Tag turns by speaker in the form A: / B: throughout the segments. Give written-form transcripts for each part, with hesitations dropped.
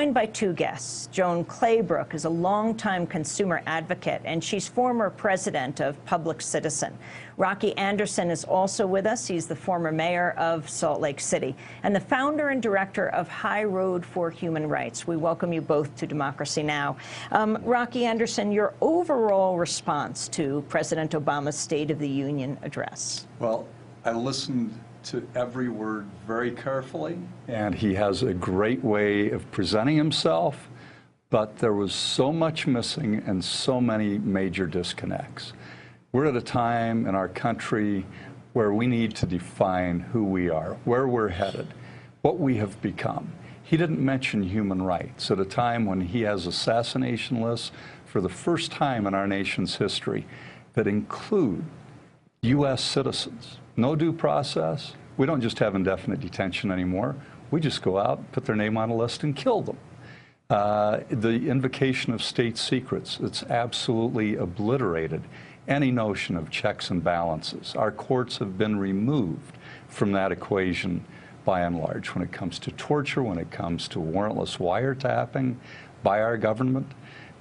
A: joined by two guests. Joan Claybrook is a longtime consumer advocate, and she's former president of Public Citizen. Rocky Anderson is also with us. He's the former mayor of Salt Lake City and the founder and director of High Road for Human Rights. We welcome you both to Democracy Now! Rocky Anderson, your overall response to President Obama's State of the Union address?
B: Well, I listened to every word very carefully, and he has a great way of presenting himself, but there was so much missing and so many major disconnects. We're at a time in our country where we need to define who we are, where we're headed, what we have become. He didn't mention human rights at a time when he has assassination lists for the first time in our nation's history that include U.S. citizens. No due process. We don't just have indefinite detention anymore. We just go out, put their name on a list, and kill them. The invocation of state secrets, it's absolutely obliterated any notion of checks and balances. Our courts have been removed from that equation by and large when it comes to torture, when it comes to warrantless wiretapping by our government.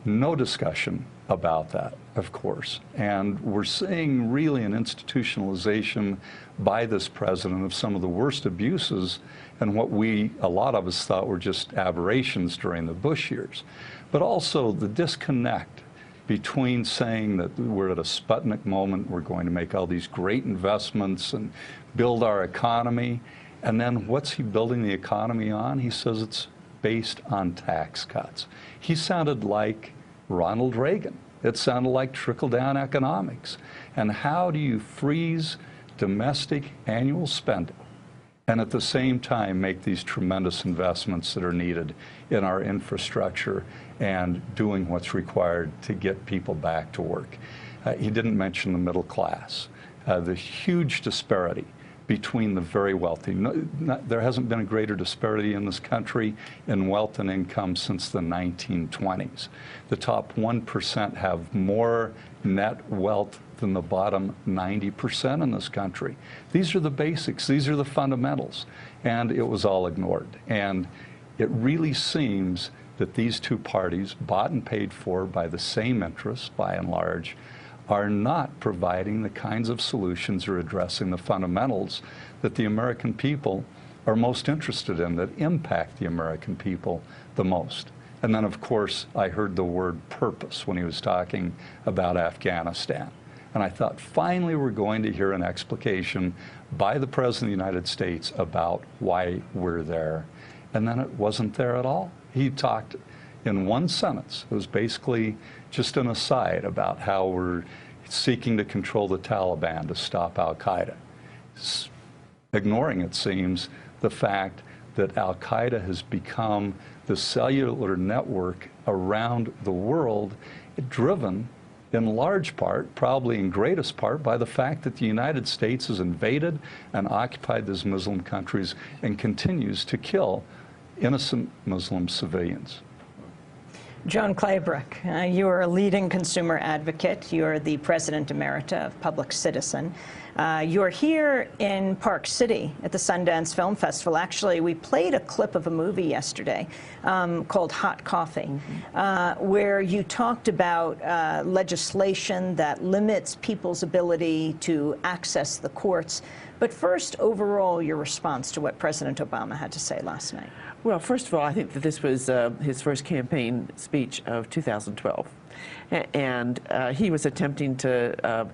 B: No discussion about that, of course. And we're seeing really an institutionalization by this president of some of the worst abuses and what a lot of us thought were just aberrations during the Bush years. But also the disconnect between saying that we're at a Sputnik moment, we're going to make all these great investments and build our economy, and then what's he building the economy on? He says it's based on tax cuts. He sounded like Ronald Reagan. It sounded like trickle-down economics. And how do you freeze domestic annual spending and at the same time make these tremendous investments that are needed in our infrastructure and doing what's required to get people back to work? He didn't mention the middle class, the huge disparity between the very wealthy. There hasn't been a greater disparity in this country in wealth and income since the 1920s. The top 1% have more net wealth than the bottom 90% in this country. These are the basics. These are the fundamentals. And it was all ignored. And it really seems that these two parties, bought and paid for by the same interests, by and large, are not providing the kinds of solutions or addressing the fundamentals that the American people are most interested in, that impact the American people the most. And then, of course, I heard the word purpose when he was talking about Afghanistan. And I thought, finally, we're going to hear an explication by the President of the United States about why we're there. And then it wasn't there at all. He talked in one sentence. It was basically just an aside about how we're seeking to control the Taliban to stop al-Qaeda, ignoring, it seems, the fact that al-Qaeda has become the cellular network around the world, driven in large part, probably in greatest part, by the fact that the United States has invaded and occupied these Muslim countries and continues to kill innocent Muslim civilians.
A: Joan Claybrook, you are a leading consumer advocate. You are the president emerita of Public Citizen. You're here in Park City at the Sundance Film Festival. Actually, we played a clip of a movie yesterday called Hot Coffee, where you talked about legislation that limits people's ability to access the courts. But first, overall, your response to what President Obama had to say last night.
C: Well, first of all, I think that this was his first campaign speech of 2012. And he was attempting to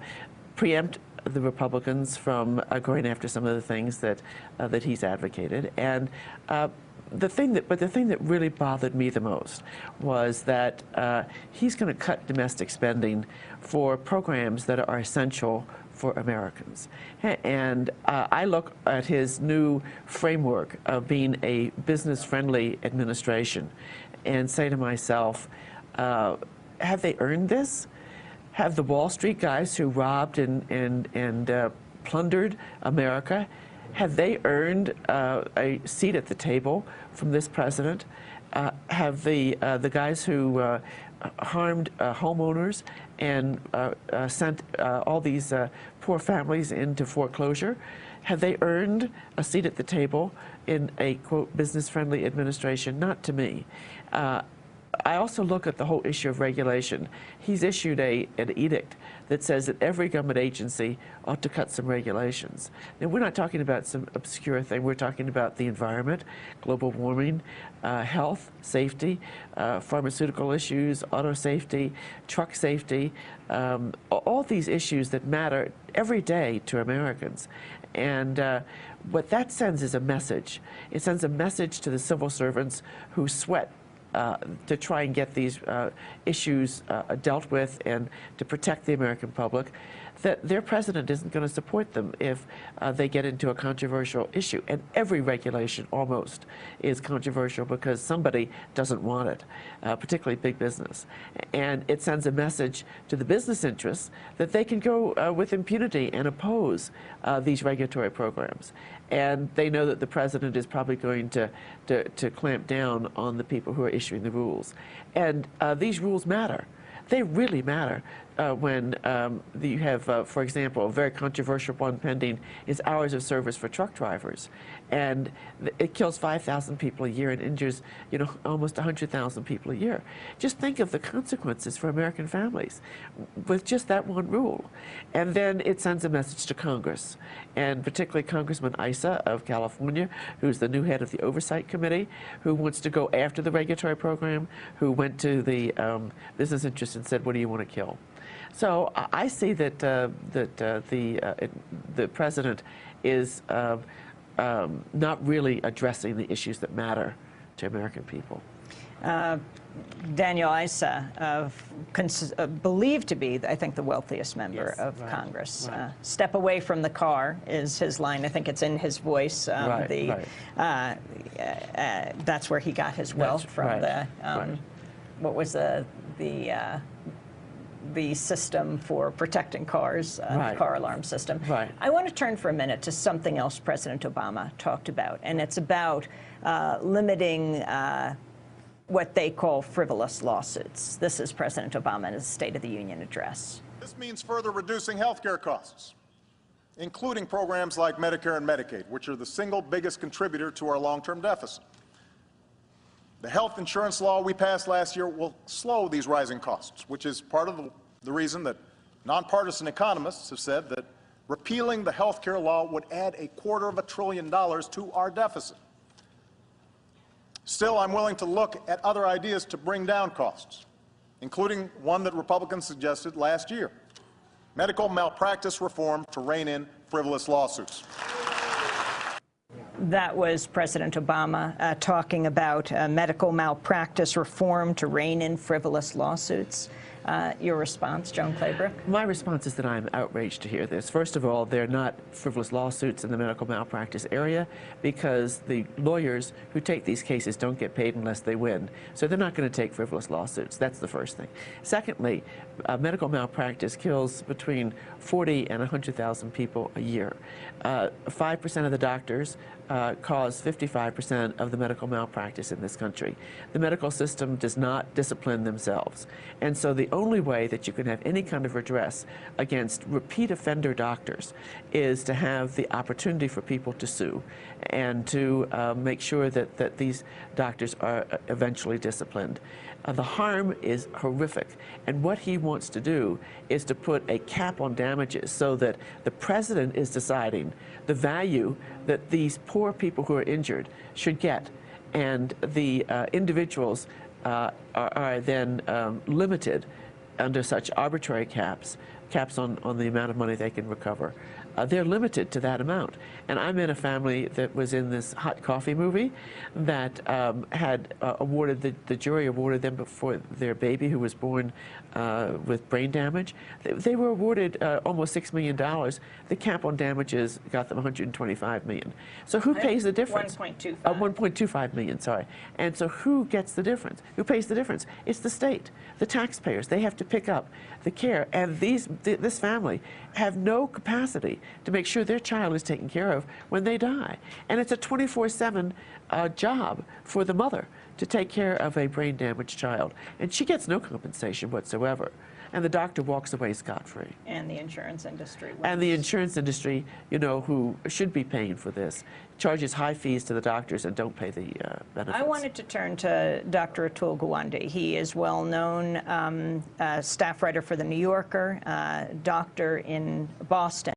C: preempt the Republicans from going after some of the things that that he's advocated. And the thing that really bothered me the most was that he's going to cut domestic spending for programs that are essential for Americans. And I look at his new framework of being a business-friendly administration and say to myself, have they earned this? Have the Wall Street guys who robbed and plundered America, have they earned a seat at the table from this president? Have the guys who harmed homeowners and sent all these poor families into foreclosure, have they earned a seat at the table in a, quote, business-friendly administration? Not to me. I also look at the whole issue of regulation. He's issued an edict that says that every government agency ought to cut some regulations. Now, we're not talking about some obscure thing. We're talking about the environment, global warming, health, safety, pharmaceutical issues, auto safety, truck safety, all these issues that matter every day to Americans. And what that sends is a message. It sends a message to the civil servants who sweat to try and get these issues dealt with and to protect the American public, that their president isn't going to support them if they get into a controversial issue. And every regulation almost is controversial because somebody doesn't want it, particularly big business. And it sends a message to the business interests that they can go with impunity and oppose these regulatory programs. And they know that the president is probably going to clamp down on the people who are issuing the rules. And these rules matter. They really matter when you have, for example, a very controversial one pending is hours of service for truck drivers. And it kills 5,000 people a year and injures, almost 100,000 people a year. Just think of the consequences for American families with just that one rule. And then it sends a message to Congress, and particularly Congressman Issa of California, who's the new head of the Oversight Committee, who wants to go after the regulatory program, who went to the business interests and said, what do you want to kill? So I see that the president is not really addressing the issues that matter to American people.
A: Daniel Issa, believed to be, I think, the wealthiest member of Congress.
C: Right.
A: Step away from the car is his line. I think it's in his voice. That's where he got his wealth from. What was the system for protecting cars, the car alarm system. I want to turn for a minute to something else President Obama talked about, and it's about limiting what they call frivolous lawsuits. This is President Obama in his State of the Union address.
D: This means further reducing health care costs, including programs like Medicare and Medicaid, which are the single biggest contributor to our long-term deficit. The health insurance law we passed last year will slow these rising costs, which is part of the reason that nonpartisan economists have said that repealing the health care law would add $250 billion to our deficit. Still, I'm willing to look at other ideas to bring down costs, including one that Republicans suggested last year: medical malpractice reform to rein in frivolous lawsuits.
A: That was President Obama talking about medical malpractice reform to rein in frivolous lawsuits. Your response, Joan Claybrook?
C: My response is that I'm outraged to hear this. First of all, they're not frivolous lawsuits in the medical malpractice area because the lawyers who take these cases don't get paid unless they win. So they're not going to take frivolous lawsuits. That's the first thing. Secondly, medical malpractice kills between 40 and 100,000 people a year. 5% of the doctors cause 55% of the medical malpractice in this country. The medical system does not discipline themselves. And so the only way that you can have any kind of redress against repeat offender doctors is to have the opportunity for people to sue and to make sure that these doctors are eventually disciplined. The harm is horrific, and what he wants to do is to put a cap on damages so that the president is deciding the value that these poor people who are injured should get, and the individuals are then limited under such arbitrary caps on the amount of money they can recover. They're limited to that amount. And I'm in a family that was in this Hot Coffee movie that had awarded, the jury awarded them for their baby who was born with brain damage. They were awarded almost $6 million. The cap on damages got them $125 million. So who pays the difference?
A: 1.25.
C: 1.25 million, sorry. And so who gets the difference? Who pays the difference? It's the state, the taxpayers. They have to pick up the care. And this family have no capacity to make sure their child is taken care of when they die. And it's a 24/7 job for the mother to take care of a brain-damaged child. And she gets no compensation whatsoever. and the doctor walks away scot-free.
A: And the insurance industry.
C: And the insurance industry, you know, who should be paying for this, charges high fees to the doctors and don't pay the benefits.
A: I wanted to turn to Dr. Atul Gawande. He is well-known staff writer for The New Yorker, doctor in Boston.